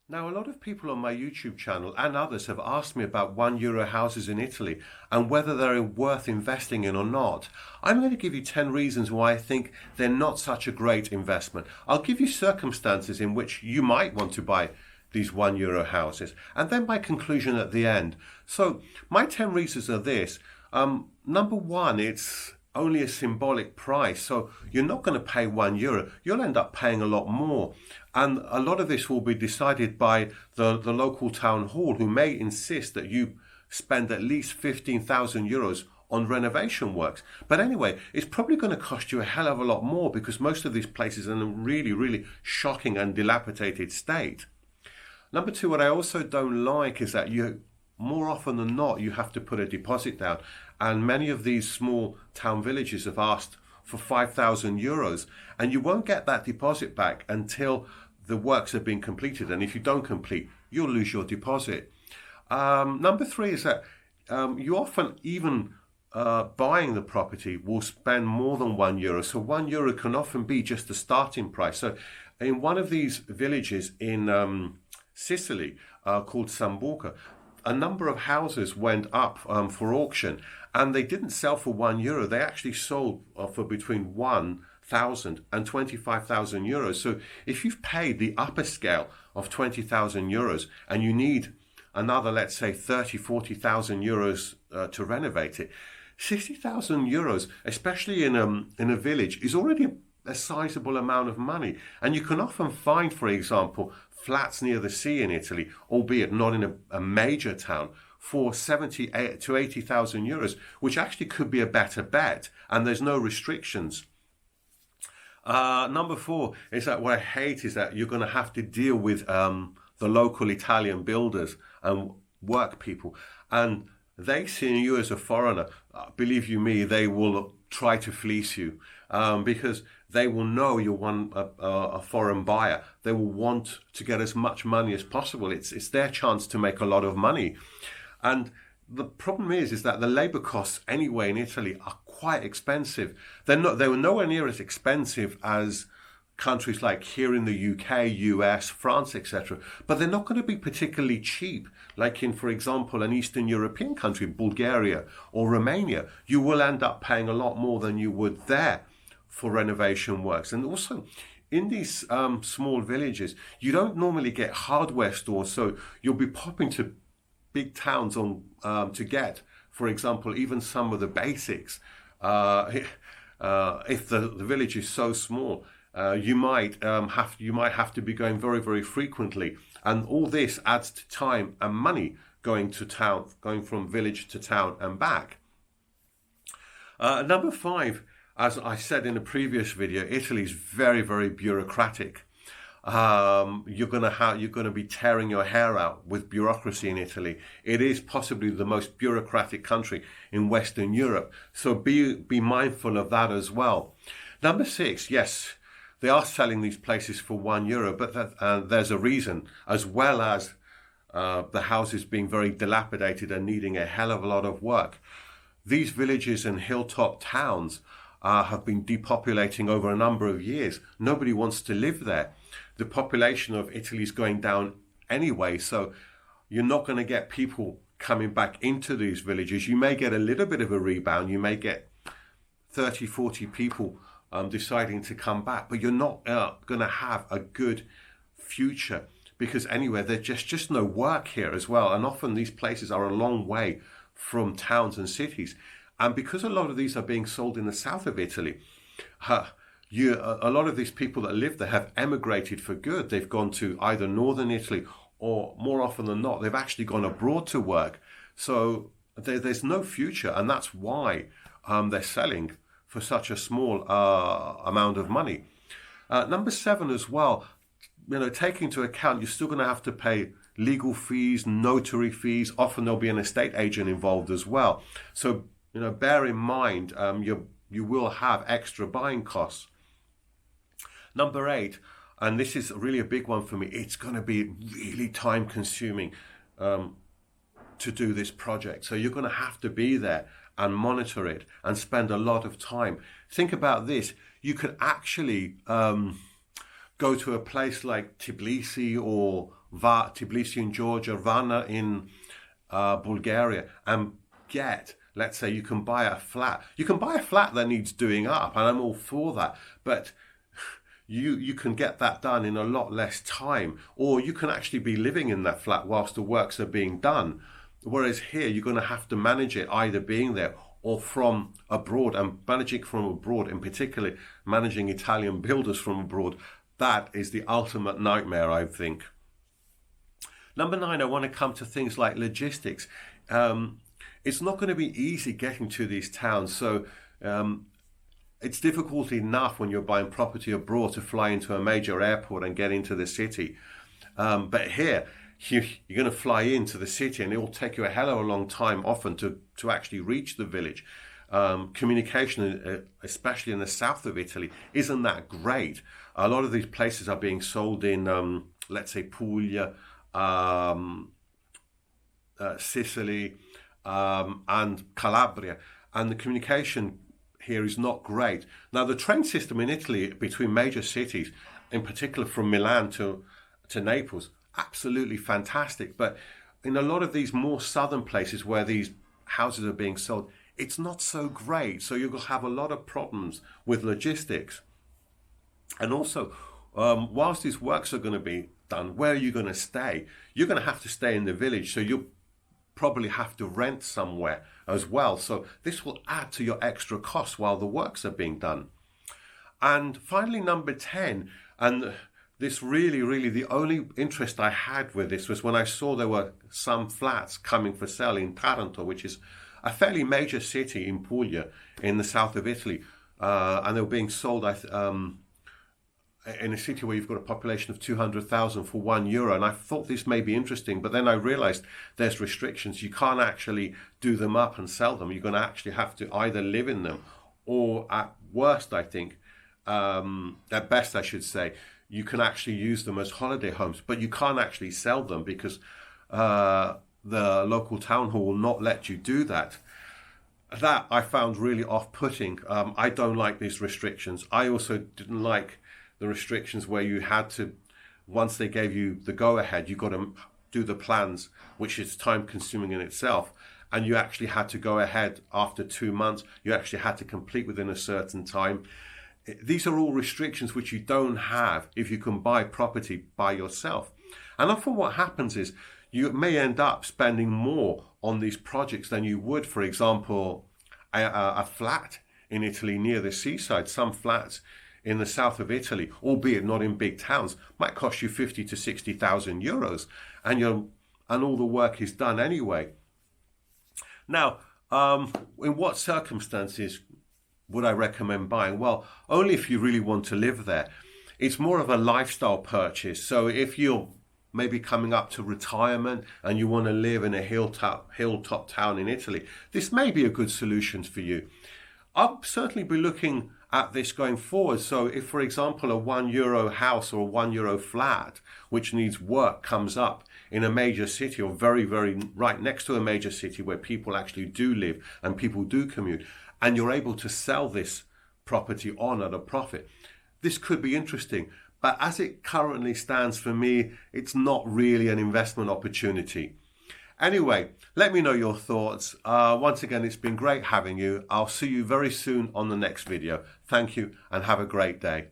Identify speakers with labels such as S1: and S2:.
S1: Now, a lot of people on my YouTube channel and others have asked me about €1 houses in Italy and whether they're worth investing in or not. I'm going to give you 10 reasons why I think they're not such a great investment. I'll give you circumstances in which you might want to buy these €1 houses, and then my conclusion at the end. So, my 10 reasons are this. Number one, it's only a symbolic price. So you're not going to pay €1. You'll end up paying a lot more. And a lot of this will be decided by the local town hall, who may insist that you spend at least €15,000 on renovation works. But anyway, it's probably going to cost you a hell of a lot more because most of these places are in a really, really shocking and dilapidated state. Number two, what I also don't like is that more often than not, you have to put a deposit down. And many of these small town villages have asked for €5,000, and you won't get that deposit back until the works have been completed. And if you don't complete, you'll lose your deposit. Number three is that you often, even buying the property, will spend more than €1. So €1 can often be just the starting price. So in one of these villages in Sicily called Sambuca, a number of houses went up for auction, and they didn't sell for €1. They actually sold for between 1,000 and 25,000 euros. So if you've paid the upper scale of 20,000 euros and you need another, let's say, 30, 40,000 euros to renovate it, 60,000 euros, especially in a village, is already a sizable amount of money. And you can often find, for example, flats near the sea in Italy, albeit not in a major town, for 70 to 80,000 euros, which actually could be a better bet, and there's no restrictions. Number four is that what I hate is that you're going to have to deal with the local Italian builders and work people, and they see you as a foreigner. Believe you me, they will try to fleece you because they will know you're a foreign buyer. They will want to get as much money as possible. It's their chance to make a lot of money. And the problem is that the labor costs anyway in Italy are quite expensive. They were nowhere near as expensive as countries like here in the UK, US, France, etc. But they're not going to be particularly cheap, like in, for example, an Eastern European country, Bulgaria or Romania. You will end up paying a lot more than you would there for renovation works. And also, in these small villages, you don't normally get hardware stores, so you'll be popping to big towns to get, for example, even some of the basics. If the village is so small, you might have to be going very, very frequently, and all this adds to time and money going to town, going from village to town and back. Number five, as I said in a previous video, Italy is very, very bureaucratic. You're gonna be tearing your hair out with bureaucracy in Italy. It is possibly the most bureaucratic country in Western Europe, so be mindful of that as well. Number six, yes, they are selling these places for €1, but there's a reason, as well as the houses being very dilapidated and needing a hell of a lot of work. These villages and hilltop towns have been depopulating over a number of years. Nobody wants to live there. The population of Italy is going down anyway, so you're not going to get people coming back into these villages. You may get a little bit of a rebound. You may get 30, 40 people deciding to come back, but you're not going to have a good future because anyway, there's just no work here as well. And often these places are a long way from towns and cities. And because a lot of these are being sold in the south of Italy, a lot of these people that live there have emigrated for good. They've gone to either northern Italy or, more often than not, they've actually gone abroad to work. So there's no future, and that's why they're selling for such a small amount of money. Number seven as well, take into account you're still going to have to pay legal fees, notary fees. Often there'll be an estate agent involved as well. So bear in mind you will have extra buying costs. Number eight, and this is really a big one for me, it's going to be really time consuming to do this project. So you're going to have to be there and monitor it and spend a lot of time. Think about this. You could actually go to a place like Tbilisi or Tbilisi in Georgia, Varna in Bulgaria, and get, let's say you can buy a flat. You can buy a flat that needs doing up, and I'm all for that, but you can get that done in a lot less time, or you can actually be living in that flat whilst the works are being done. Whereas here, you're going to have to manage it either being there or from abroad, and managing from abroad, in particular, managing Italian builders from abroad, that is the ultimate nightmare, I think. Number 9, I want to come to things like logistics. It's not going to be easy getting to these towns, so it's difficult enough when you're buying property abroad to fly into a major airport and get into the city. But here, you're going to fly into the city, and it will take you a hell of a long time often to actually reach the village. Communication, especially in the south of Italy, isn't that great. A lot of these places are being sold in, let's say, Puglia, Sicily, and Calabria, and the communication here is not great. Now, the train system in Italy between major cities, in particular from Milan to Naples, absolutely fantastic. But in a lot of these more southern places where these houses are being sold, it's not so great. So you'll have a lot of problems with logistics. And also, whilst these works are going to be done, where are you going to stay? You're going to have to stay in the village, so you'll probably have to rent somewhere as well. So this will add to your extra costs while the works are being done. And finally, number 10, and this really, the only interest I had with this was when I saw there were some flats coming for sale in Taranto, which is a fairly major city in Puglia in the south of Italy. And they were being sold in a city where you've got a population of 200,000 for €1. And I thought this may be interesting, but then I realized there's restrictions. You can't actually do them up and sell them. You're going to actually have to either live in them, or at worst, I think, at best, I should say, you can actually use them as holiday homes, but you can't actually sell them because the local town hall will not let you do that. That I found really off-putting. I don't like these restrictions. I also didn't like the restrictions where you had to, once they gave you the go-ahead, you got to do the plans, which is time-consuming in itself, and you actually had to go ahead after 2 months. You actually had to complete within a certain time. These are all restrictions which you don't have if you can buy property by yourself. And often what happens is you may end up spending more on these projects than you would, for example, a flat in Italy near the seaside. Some flats in the south of Italy, albeit not in big towns, might cost you 50 to 60,000 euros, and all the work is done anyway. Now, in what circumstances would I recommend buying? Well, only if you really want to live there. It's more of a lifestyle purchase. So if you're maybe coming up to retirement and you want to live in a hilltop town in Italy, this may be a good solution for you. I'll certainly be looking at this going forward. So if, for example, a €1 house or a €1 flat, which needs work, comes up in a major city, or very, very right next to a major city where people actually do live and people do commute, and you're able to sell this property on at a profit, this could be interesting. But as it currently stands for me, it's not really an investment opportunity. Anyway, let me know your thoughts. Once again, it's been great having you. I'll see you very soon on the next video. Thank you and have a great day.